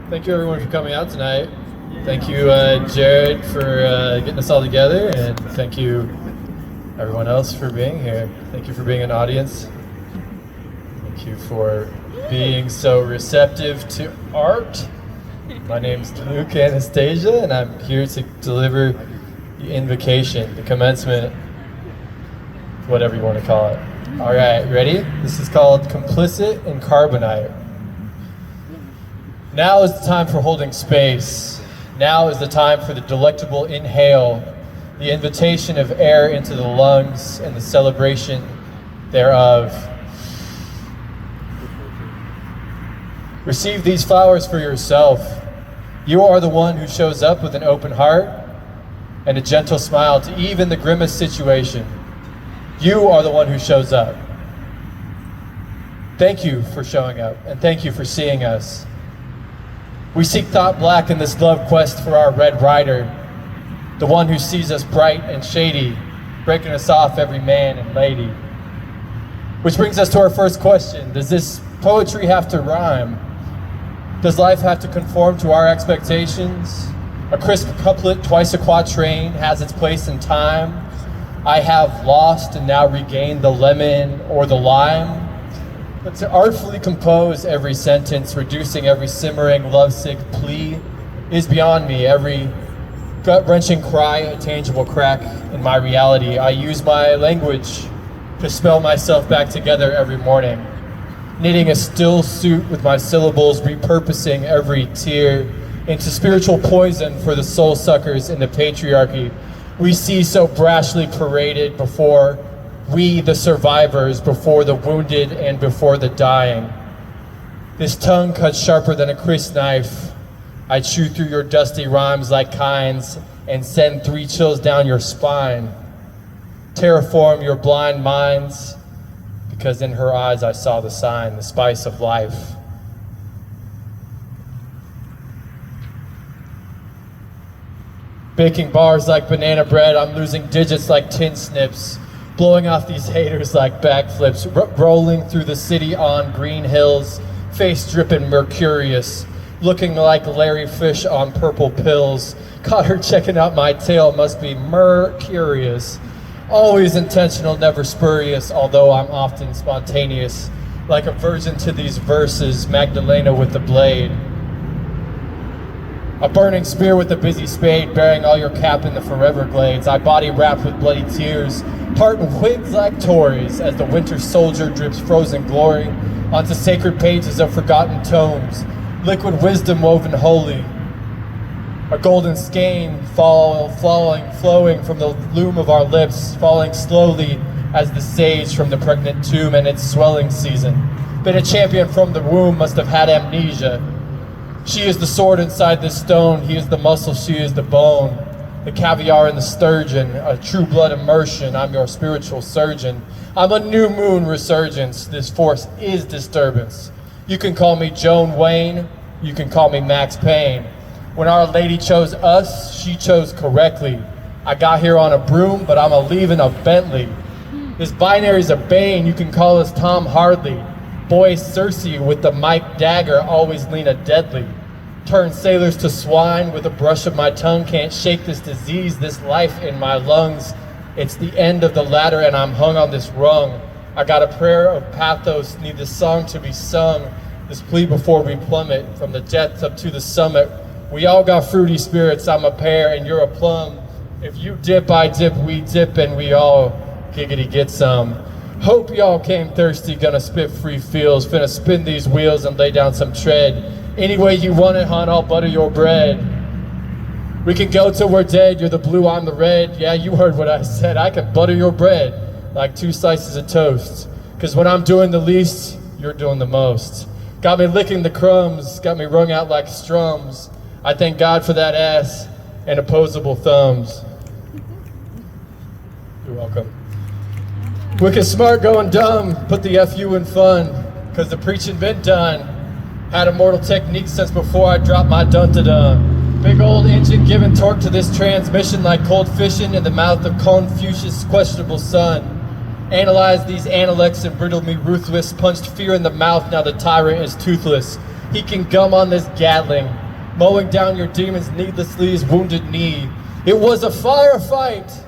Thank you everyone for coming out tonight. Thank you Jarrod for getting us all together, and thank you everyone else for being here. Thank you for being an audience. Thank you for being so receptive to art. My name's Luke Anastasia, and I'm here to deliver the invocation, the commencement, whatever you want to call it. All right, ready? This is called Complicit and Carbonite. Now is the time for holding space. Now is the time for the delectable inhale, the invitation of air into the lungs and the celebration thereof. Receive these flowers for yourself. You are the one who shows up with an open heart and a gentle smile to even the grimmest situation. You are the one who shows up. Thank you for showing up, and thank you for seeing us. We seek thought black in this love quest for our Red Rider, the one who sees us bright and shady, breaking us off every man and lady. Which brings us to our first question. Does this poetry have to rhyme? Does life have to conform to our expectations? A crisp couplet, twice a quatrain, has its place in time. I have lost and now regained the lemon or the lime. But to artfully compose every sentence, reducing every simmering lovesick plea, is beyond me. Every gut-wrenching cry, a tangible crack in my reality. I use my language to spell myself back together every morning, knitting a still suit with my syllables, repurposing every tear into spiritual poison for the soul suckers in the patriarchy we see so brashly paraded before we, the survivors, before the wounded and before the dying. This tongue cuts sharper than a crisp knife. I chew through your dusty rhymes like kinds and send 3 chills down your spine. Terraform your blind minds, because in her eyes I saw the sign, the spice of life. Baking bars like banana bread, I'm losing digits like tin snips, blowing off these haters like backflips, rolling through the city on green hills, face dripping mercurious, looking like Larry Fish on purple pills. Caught her checking out my tail, must be mercurious. Always intentional, never spurious, although I'm often spontaneous, like a virgin to these verses, Magdalena with the blade. A burning spear with a busy spade, bearing all your cap in the forever glades. I body wrapped with bloody tears, parting wigs like Tories, as the winter soldier drips frozen glory onto sacred pages of forgotten tomes, liquid wisdom woven holy. A golden skein flowing from the loom of our lips, falling slowly as the sage from the pregnant tomb and its swelling season. Been a champion from the womb, must have had amnesia. She is the sword inside this stone, he is the muscle, she is the bone. The caviar and the sturgeon, a true blood immersion, I'm your spiritual surgeon. I'm a new moon resurgence, this force is disturbance. You can call me Joan Wayne, you can call me Max Payne. When Our Lady chose us, she chose correctly. I got here on a broom, but I'm a-leaving a Bentley. This binary's a bane, you can call us Tom Hardley. Boy Cersei with the Mike dagger, always lean a deadly. Turn sailors to swine with a brush of my tongue, can't shake this disease, this life in my lungs. It's the end of the ladder and I'm hung on this rung. I got a prayer of pathos, need this song to be sung, this plea before we plummet from the depths up to the summit. We all got fruity spirits, I'm a pear and you're a plum. If you dip, I dip, we dip, and we all giggity get some. Hope y'all came thirsty, gonna spit free feels, finna spin these wheels and lay down some tread. Any way you want it, hon, I'll butter your bread. We can go till we're dead, you're the blue, I'm the red. Yeah, you heard what I said, I can butter your bread like 2 slices of toast. Cause when I'm doing the least, you're doing the most. Got me licking the crumbs, got me wrung out like strums. I thank God for that ass and opposable thumbs. You're welcome. Wicked smart going dumb, put the FU in fun, cause the preaching been done. Had immortal technique since before I dropped my dun-da-dun. Big old engine giving torque to this transmission like cold fishing in the mouth of Confucius' questionable son. Analyzed these analects and brittled me ruthless, punched fear in the mouth, now the tyrant is toothless. He can gum on this Gatling, mowing down your demons needlessly his wounded knee. It was a firefight.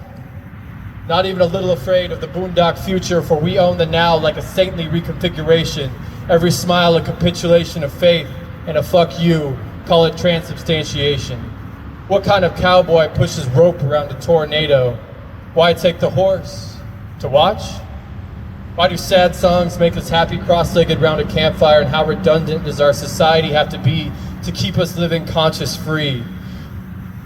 Not even a little afraid of the boondock future, for we own the now like a saintly reconfiguration. Every smile a capitulation of faith, and a fuck you, call it transubstantiation. What kind of cowboy pushes rope around a tornado? Why take the horse? To watch? Why do sad songs make us happy cross-legged round a campfire, and how redundant does our society have to be to keep us living conscious-free?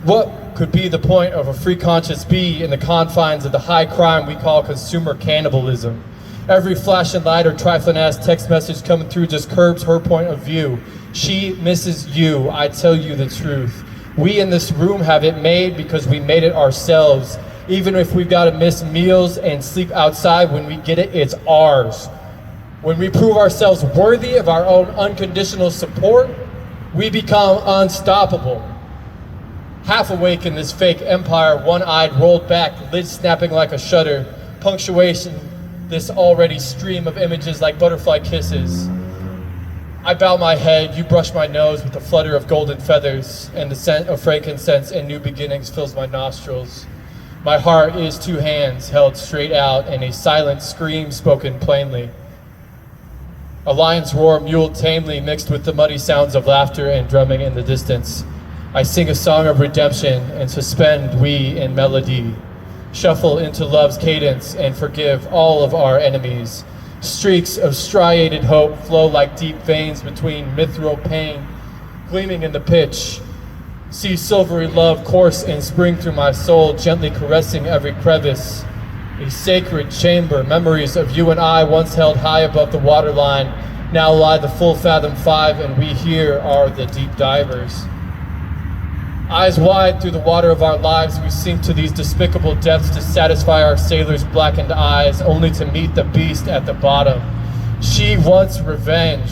What could be the point of a free conscience be in the confines of the high crime we call consumer cannibalism? Every flashing light or trifling-ass text message coming through just curbs her point of view. She misses you, I tell you the truth. We in this room have it made because we made it ourselves. Even if we've got to miss meals and sleep outside, when we get it, it's ours. When we prove ourselves worthy of our own unconditional support, we become unstoppable. Half awake in this fake empire, one-eyed, rolled back, lids snapping like a shutter, punctuation this already stream of images like butterfly kisses. I bow my head, you brush my nose with a flutter of golden feathers, and the scent of frankincense and new beginnings fills my nostrils. My heart is two hands held straight out, and a silent scream spoken plainly. A lion's roar muled tamely, mixed with the muddy sounds of laughter and drumming in the distance. I sing a song of redemption and suspend we in melody. Shuffle into love's cadence and forgive all of our enemies. Streaks of striated hope flow like deep veins between mithril pain, gleaming in the pitch. See silvery love course and spring through my soul, gently caressing every crevice. A sacred chamber, memories of you and I once held high above the waterline, now lie the full fathom 5, and we here are the deep divers. Eyes wide through the water of our lives, we sink to these despicable depths to satisfy our sailors' blackened eyes, only to meet the beast at the bottom. She wants revenge.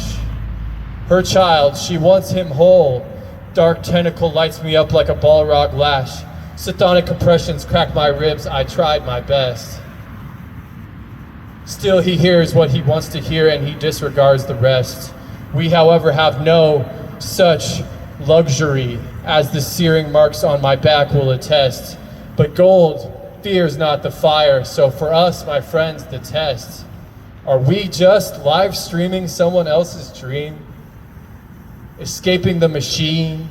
Her child, she wants him whole. Dark tentacle lights me up like a Balrog lash. Sethonic compressions crack my ribs, I tried my best. Still he hears what he wants to hear and he disregards the rest. We, however, have no such luxury, as the searing marks on my back will attest. But gold fears not the fire, so for us, my friends, the test. Are we just live streaming someone else's dream? Escaping the machine,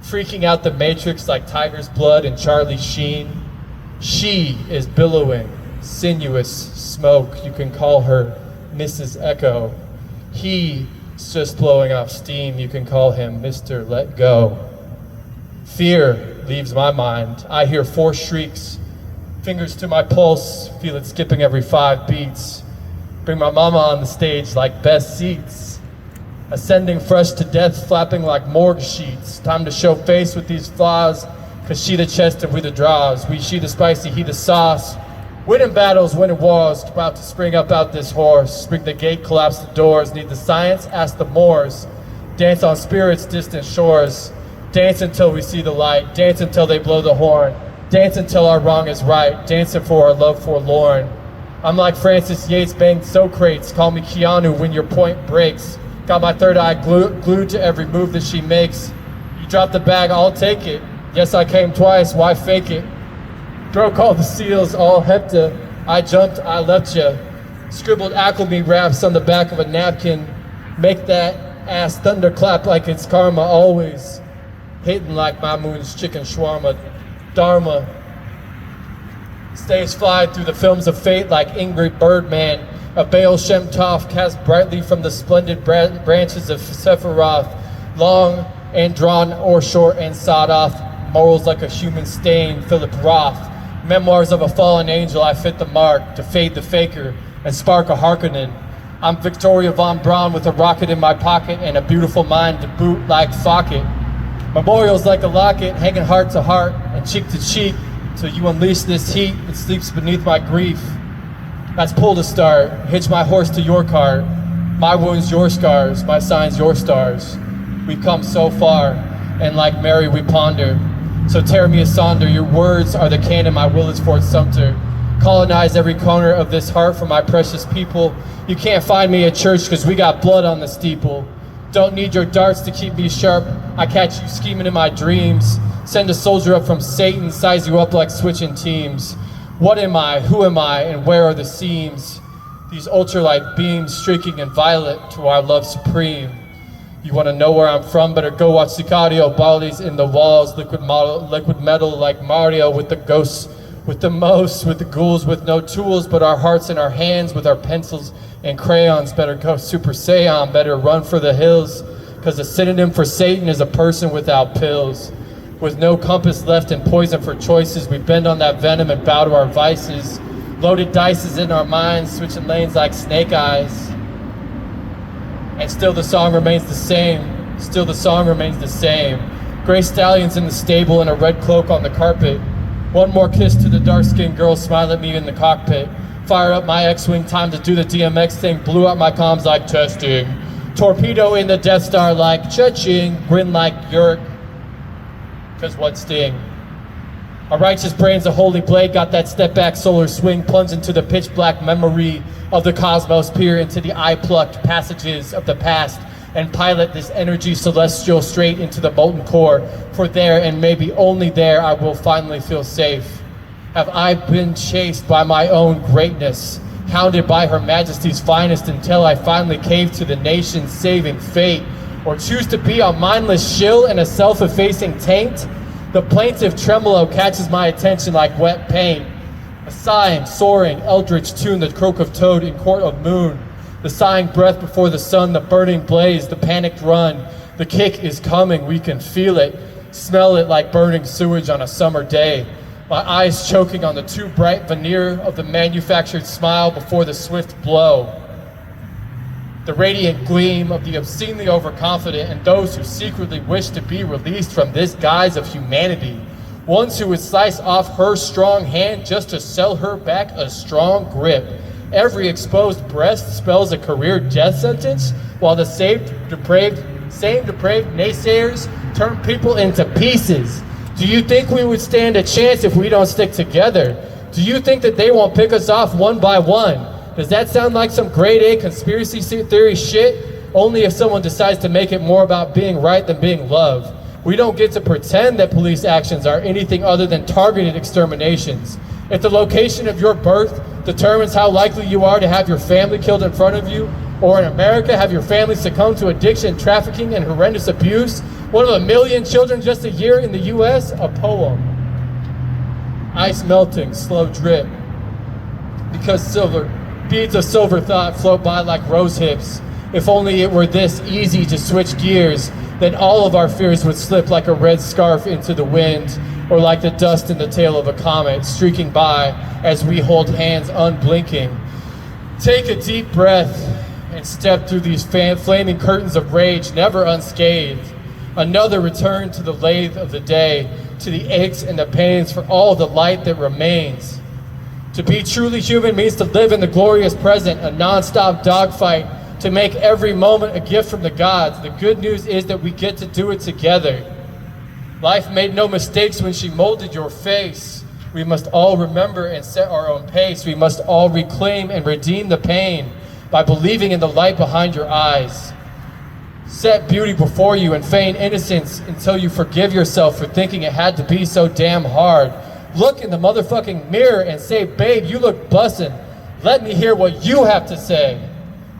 freaking out the matrix like Tiger's Blood and Charlie Sheen? She is billowing, sinuous smoke, you can call her Mrs. Echo. He's just blowing off steam, you can call him Mr. Let Go. Fear leaves my mind, I hear 4 shrieks, fingers to my pulse, feel it skipping every 5 beats. Bring my mama on the stage like best seats. Ascending fresh to death, flapping like morgue sheets. Time to show face with these flaws, cause she the chest and we the draws. She the spicy, he the sauce. Winning battles, winning wars, about to spring up out this horse. Spring the gate, collapse the doors. Need the science? Ask the Moors. Dance on spirits, distant shores. Dance until we see the light. Dance until they blow the horn. Dance until our wrong is right. Dancing for our love forlorn. I'm like Francis Yates banged Socrates. Call me Keanu when your point breaks. Got my third eye glued to every move that she makes. You drop the bag, I'll take it. Yes, I came twice, why fake it? Broke all the seals, all hepta. I jumped, I left ya. Scribbled acrimony raps on the back of a napkin. Make that ass thunderclap like it's karma always. Hitting like my moon's chicken shawarma. Dharma. Stage fly through the films of fate like Ingrid Birdman. A Baal Shem Tov cast brightly from the splendid branches of Sephiroth, long and drawn or short and sawed off, morals like a human stain, Philip Roth. Memoirs of a fallen angel, I fit the mark, to fade the faker and spark a Harkonnen. I'm Victoria Von Braun with a rocket in my pocket and a beautiful mind to boot like Fockett. Memorials like a locket, hanging heart to heart and cheek to cheek, till you unleash this heat that sleeps beneath my grief. That's pull to start, hitch my horse to your cart. My wounds, your scars, my signs, your stars. We've come so far, and like Mary we ponder. So tear me asunder, your words are the cannon, my will is Fort Sumter. Colonize every corner of this heart for my precious people. You can't find me at church cause we got blood on the steeple. Don't need your darts to keep me sharp. I catch you scheming in my dreams. Send a soldier up from Satan, size you up like switching teams. What am I? Who am I? And where are the seams? These ultralight beams streaking in violet to our love supreme. You want to know where I'm from? Better go watch Sicario. Bodies in the walls, liquid metal like Mario with the ghosts, with the most, with the ghouls, with no tools but our hearts in our hands, with our pencils and crayons. Better go Super Saiyan, better run for the hills, cause a synonym for Satan is a person without pills. With no compass left and poison for choices, we bend on that venom and bow to our vices. Loaded dice is in our minds, switching lanes like snake eyes. And still the song remains the same, still the song remains the same. Gray stallions in the stable and a red cloak on the carpet. One more kiss to the dark-skinned girl, smile at me in the cockpit. Fire up my X-Wing, time to do the DMX thing. Blew out my comms like testing. Torpedo in the Death Star like cha-ching. Grin like yerk, cause what sting? A righteous brain's a holy blade, got that step back solar swing, plunge into the pitch black memory of the cosmos, peer into the eye-plucked passages of the past, and pilot this energy celestial straight into the molten core. For there, and maybe only there, I will finally feel safe. Have I been chased by my own greatness, hounded by Her Majesty's finest until I finally cave to the nation's saving fate, or choose to be a mindless shill and a self-effacing taint? The plaintive tremolo catches my attention like wet paint. A sighing, soaring, eldritch tune, the croak of toad in court of moon. The sighing breath before the sun, the burning blaze, the panicked run. The kick is coming, we can feel it. Smell it like burning sewage on a summer day. My eyes choking on the too bright veneer of the manufactured smile before the swift blow. The radiant gleam of the obscenely overconfident and those who secretly wish to be released from this guise of humanity. Ones who would slice off her strong hand just to sell her back a strong grip. Every exposed breast spells a career death sentence, while the same depraved naysayers turn people into pieces. Do you think we would stand a chance if we don't stick together? Do you think that they won't pick us off one by one? Does that sound like some grade A conspiracy theory shit? Only if someone decides to make it more about being right than being loved. We don't get to pretend that police actions are anything other than targeted exterminations. If the location of your birth determines how likely you are to have your family killed in front of you, or in America, have your family succumb to addiction, trafficking, and horrendous abuse, 1 of 1 million children just a year in the US, a poem. Ice melting, slow drip. Because beads of silver thought float by like rose hips. If only it were this easy to switch gears, then all of our fears would slip like a red scarf into the wind, or like the dust in the tail of a comet streaking by as we hold hands unblinking. Take a deep breath and step through these flaming curtains of rage, never unscathed. Another return to the lathe of the day, to the aches and the pains for all the light that remains. To be truly human means to live in the glorious present, a non-stop dogfight, to make every moment a gift from the gods. The good news is that we get to do it together. Life made no mistakes when she molded your face. We must all remember and set our own pace. We must all reclaim and redeem the pain by believing in the light behind your eyes. Set beauty before you and feign innocence until you forgive yourself for thinking it had to be so damn hard. Look in the motherfucking mirror and say, babe, you look bussin'. Let me hear what you have to say.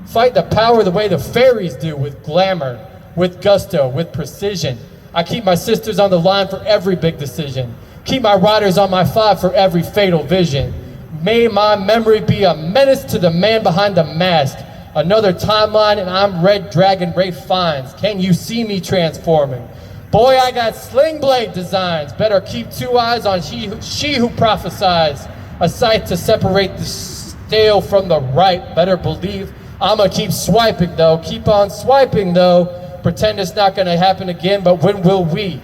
Fight the power the way the fairies do, with glamour, with gusto, with precision. I keep my sisters on the line for every big decision. Keep my riders on my 5 for every fatal vision. May my memory be a menace to the man behind the mask. Another timeline and I'm Red Dragon Rafe Fiennes. Can you see me transforming? Boy, I got sling blade designs. Better keep 2 eyes on she who prophesies. A sight to separate the stale from the right. Better believe I'ma keep swiping though. Keep on swiping though. Pretend it's not gonna happen again, but when will we?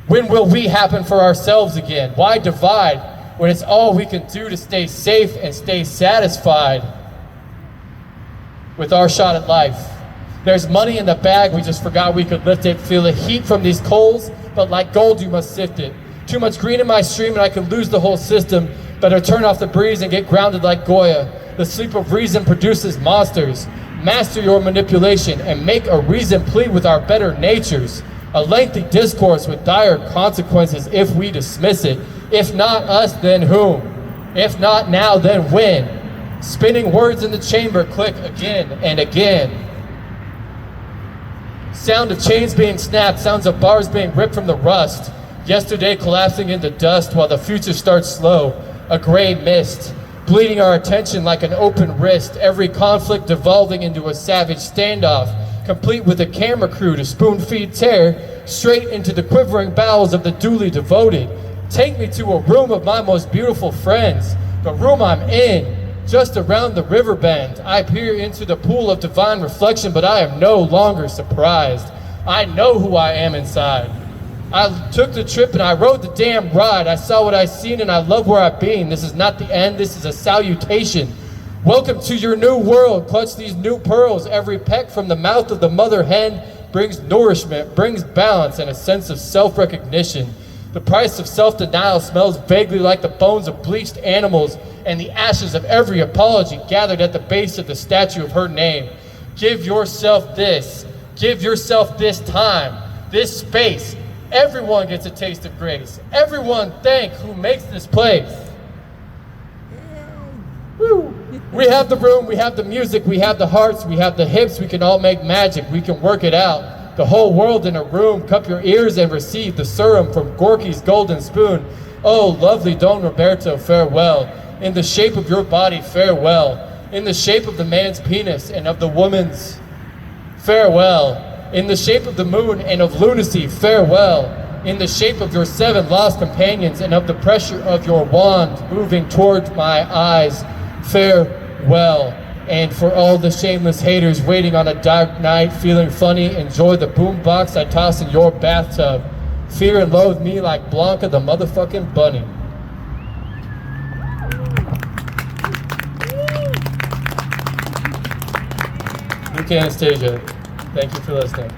When will we happen for ourselves again? Why divide when it's all we can do to stay safe and stay satisfied with our shot at life? There's money in the bag, we just forgot we could lift it. Feel the heat from these coals, but like gold you must sift it. Too much green in my stream and I could lose the whole system. Better turn off the breeze and get grounded like Goya. The sleep of reason produces monsters. Master your manipulation and make a reason plead with our better natures. A lengthy discourse with dire consequences if we dismiss it. If not us, then whom? If not now, then when? Spinning words in the chamber click again and again. Sound of chains being snapped, sounds of bars being ripped from the rust. Yesterday collapsing into dust while the future starts slow. A gray mist, bleeding our attention like an open wrist. Every conflict devolving into a savage standoff, complete with a camera crew to spoon-feed terror straight into the quivering bowels of the duly devoted. Take me to a room of my most beautiful friends, the room I'm in. Just around the river bend, I peer into the pool of divine reflection, but I am no longer surprised. I know who I am inside. I took the trip and I rode the damn ride. I saw what I seen and I love where I've been. This is not the end, this is a salutation. Welcome to your new world. Clutch these new pearls. Every peck from the mouth of the mother hen brings nourishment, brings balance, and a sense of self-recognition. The price of self-denial smells vaguely like the bones of bleached animals and the ashes of every apology gathered at the base of the statue of her name. Give yourself this. Give yourself this time, this space. Everyone gets a taste of grace. Everyone thank who makes this place. Woo. We have the room, we have the music, we have the hearts, we have the hips. We can all make magic, we can work it out. The whole world in a room, cup your ears and receive the serum from Gorky's golden spoon. Oh, lovely Don Roberto, farewell. In the shape of your body, farewell. In the shape of the man's penis and of the woman's, farewell. In the shape of the moon and of lunacy, farewell. In the shape of your 7 lost companions and of the pressure of your wand moving toward my eyes, farewell. And for all the shameless haters waiting on a dark night, feeling funny, enjoy the boombox I toss in your bathtub. Fear and loathe me like Blanca the motherfucking bunny. Okay, Anastasia, thank you for listening.